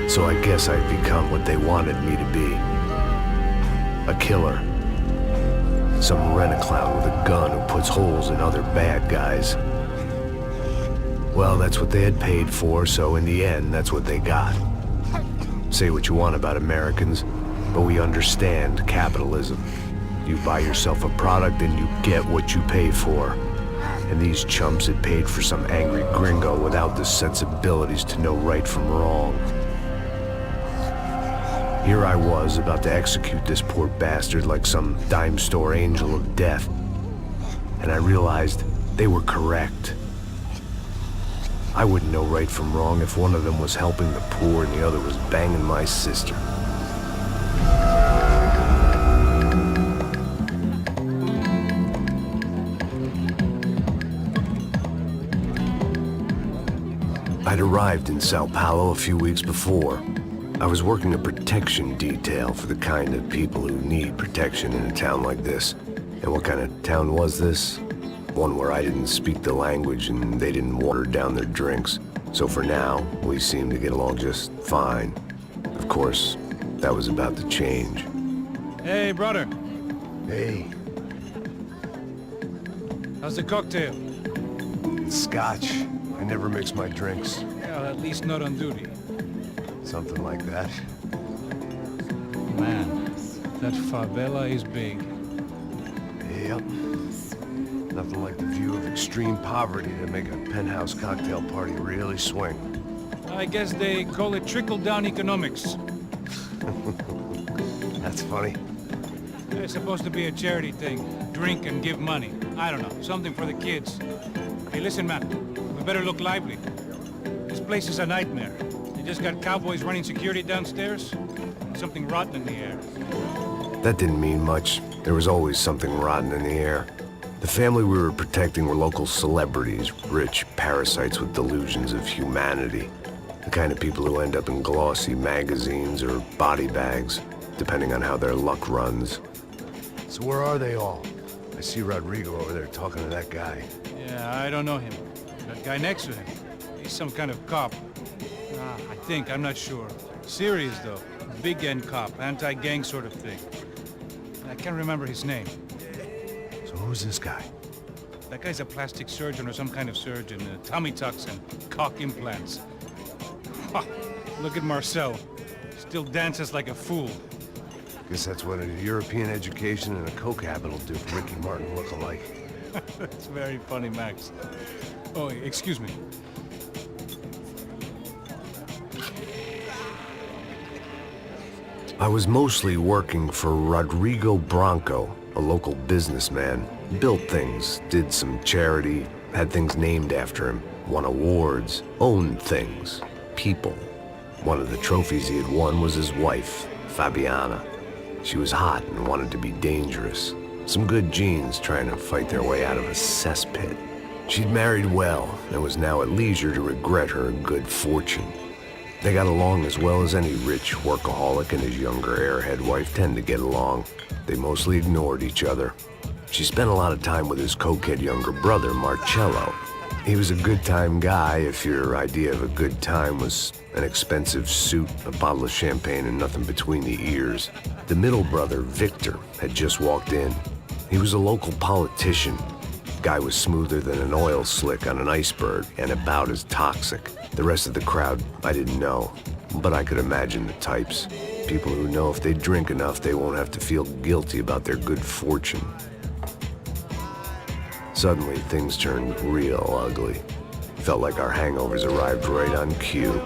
So I guess I'd become what they wanted me to be. A killer. Some rent-a-clown with a gun who puts holes in other bad guys. Well, that's what they had paid for, so in the end, that's what they got. Say what you want about Americans, but we understand capitalism. You buy yourself a product and you get what you pay for. And these chumps had paid for some angry gringo without the sensibilities to know right from wrong. Here I was, about to execute this poor bastard like some dime store angel of death. And I realized they were correct. I wouldn't know right from wrong if one of them was helping the poor and the other was banging my sister. I'd arrived in Sao Paulo a few weeks before. I was working a protection detail for the kind of people who need protection in a town like this. And what kind of town was this? One where I didn't speak the language and they didn't water down their drinks. So for now, we seemed to get along just fine. Of course, that was about to change. Hey, brother. Hey. How's the cocktail? It's scotch. I never mix my drinks. Well, at least not on duty. Something like that. Man, that favela is big. Yep. Nothing like the view of extreme poverty to make a penthouse cocktail party really swing. I guess they call it trickle-down economics. That's funny. It's supposed to be a charity thing. Drink and give money. I don't know, something for the kids. Hey, listen, man. We better look lively. This place is a nightmare. They just got cowboys running security downstairs. Something rotten in the air. That didn't mean much. There was always something rotten in the air. The family we were protecting were local celebrities, rich parasites with delusions of humanity. The kind of people who end up in glossy magazines or body bags, depending on how their luck runs. So where are they all? I see Rodrigo over there talking to that guy. Yeah, I don't know him. That guy next to him. He's some kind of cop. I think, I'm not sure. Serious, though. Big end cop, anti-gang sort of thing. I can't remember his name. So who's this guy? That guy's a plastic surgeon or some kind of surgeon. Tummy tucks and cock implants. Ha! Look at Marcel. Still dances like a fool. Guess that's what a European education and a coke habit will do for Ricky Martin look-alike. That's very funny, Max. Oh, excuse me. I was mostly working for Rodrigo Branco, a local businessman. Built things, did some charity, had things named after him, won awards, owned things, people. One of the trophies he had won was his wife, Fabiana. She was hot and wanted to be dangerous. Some good genes trying to fight their way out of a cesspit. She'd married well and was now at leisure to regret her good fortune. They got along as well as any rich workaholic and his younger airhead wife tend to get along. They mostly ignored each other. She spent a lot of time with his cokehead younger brother, Marcello. He was a good-time guy if your idea of a good time was an expensive suit, a bottle of champagne, and nothing between the ears. The middle brother, Victor, had just walked in. He was a local politician. Guy was smoother than an oil slick on an iceberg and about as toxic. The rest of the crowd, I didn't know, but I could imagine the types. People who know if they drink enough, they won't have to feel guilty about their good fortune. Suddenly, things turned real ugly. Felt like our hangovers arrived right on cue.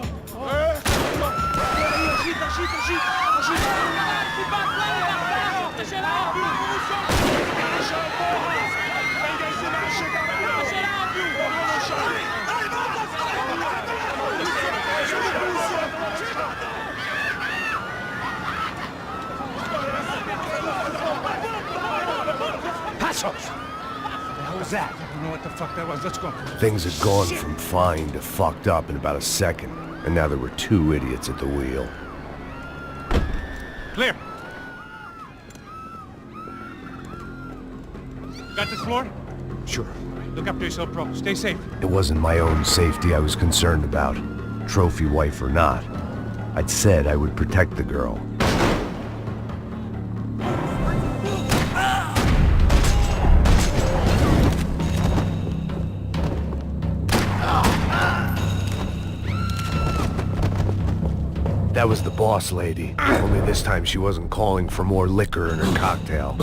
That? I don't know what the fuck that was. Let's go. Things had gone from fine to fucked up in about a second, and now there were two idiots at the wheel. Clear. Got this floor? Sure. Look after yourself, bro. Stay safe. It wasn't my own safety I was concerned about, trophy wife or not. I'd said I would protect the girl. That was the boss lady. Only this time she wasn't calling for more liquor in her cocktail.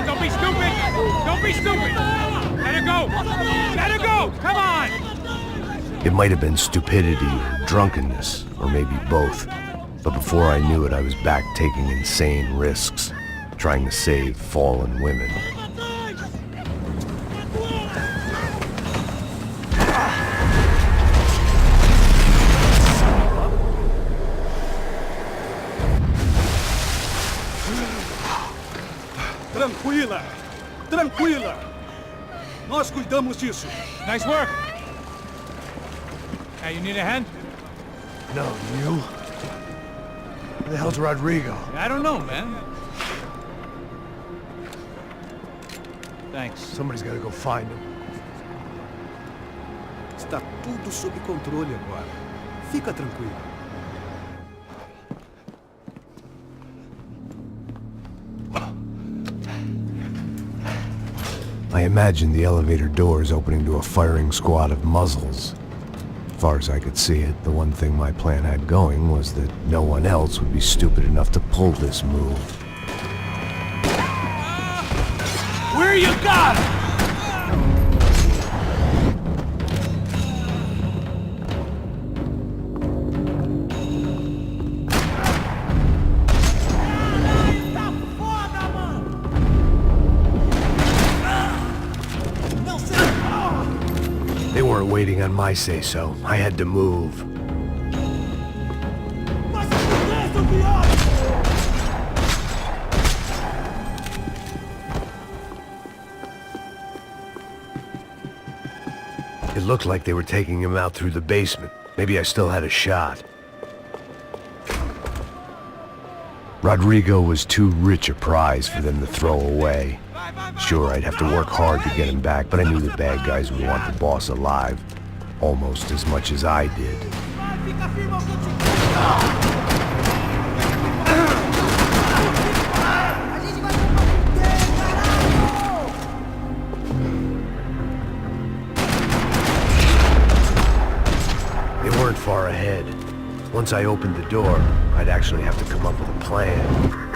Don't be stupid! Don't be stupid! Let her go! Let her go! Come on! It might have been stupidity or drunkenness, or maybe both. But before I knew it, I was back taking insane risks, trying to save fallen women. Tranquila! Tranquila! Nós cuidamos disso. Nice work! Hey, you need a hand? No, you? Where the hell's Rodrigo? I don't know, man. Thanks. Somebody's gotta go find him. Está tudo sob controle agora. Fica tranquilo. I imagined the elevator doors opening to a firing squad of muzzles. As far as I could see it, the one thing my plan had going was that no one else would be stupid enough to pull this move. Where you got it? They weren't waiting on my say-so. I had to move. It looked like they were taking him out through the basement. Maybe I still had a shot. Rodrigo was too rich a prize for them to throw away. Sure, I'd have to work hard to get him back, but I knew the bad guys would want the boss alive. Almost as much as I did. They weren't far ahead. Once I opened the door, I'd actually have to come up with a plan.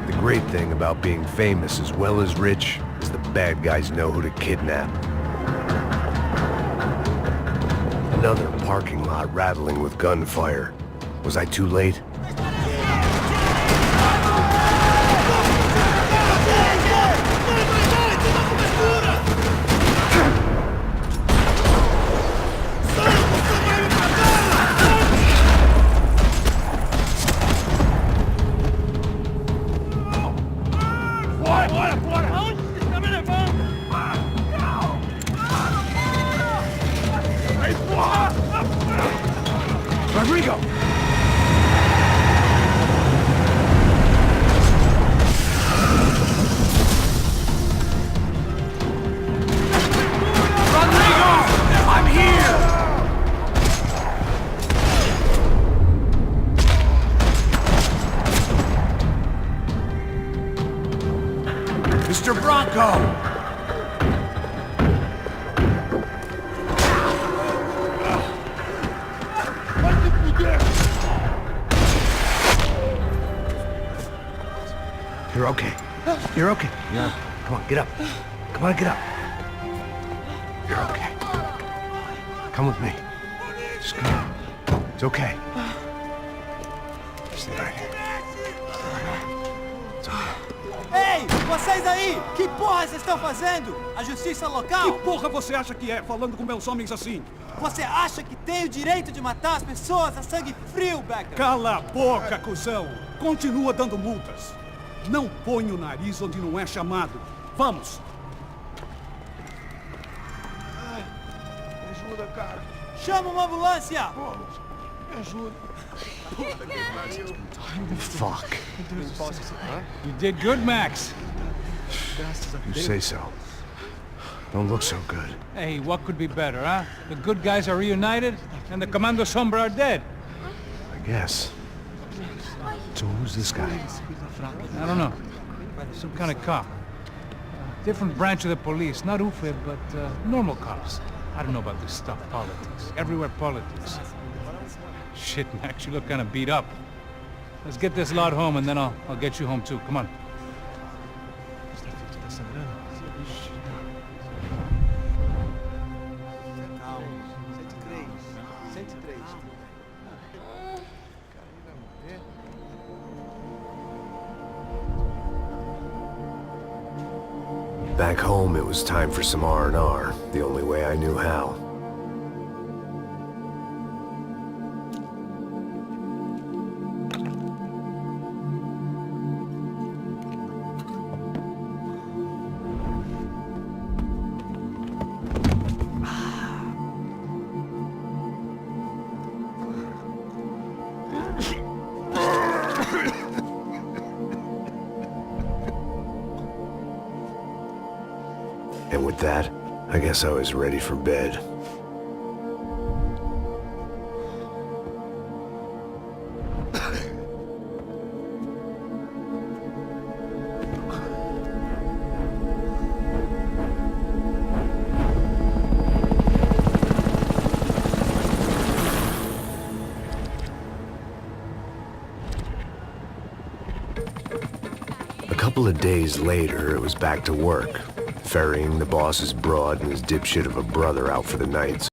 The great thing about being famous as well as rich is the bad guys know who to kidnap. Another parking lot rattling with gunfire. Was I too late? Rodrigo! I'm here! Mr. Bronco! You're okay. You're okay. Yeah. Come on, get up. Come on, get up. You're okay. Come with me. Just come. It's okay. Stay right here. It's okay. Ei, vocês aí! Que porra vocês estão fazendo? A justiça local? Que porra você acha que é, falando com meus homens assim? Você acha que tem o direito de matar as pessoas a sangue frio, Becker? Cala a boca, cuzão! Continua dando multas. Não põe o nariz onde não é chamado. Vamos! Ajuda, cara. Chama uma ambulância! Me ajuda. Fuck. You did good, Max. You say so. Don't look so good. Hey, what could be better, huh? The good guys are reunited, and the Commando Sombra are dead. I guess. So who's this guy? I don't know. Some kind of cop. Different branch of the police. Not UFE, but normal cops. I don't know about this stuff, politics. Everywhere politics. Shit, Max, you look kind of beat up. Let's get this lot home, and then I'll get you home too. Come on. Calma. 103. 103. Back home, it was time for some R&R, the only way I knew how. And with that, I guess I was ready for bed. A couple of days later, it was back to work, ferrying the boss's broad and his dipshit of a brother out for the night.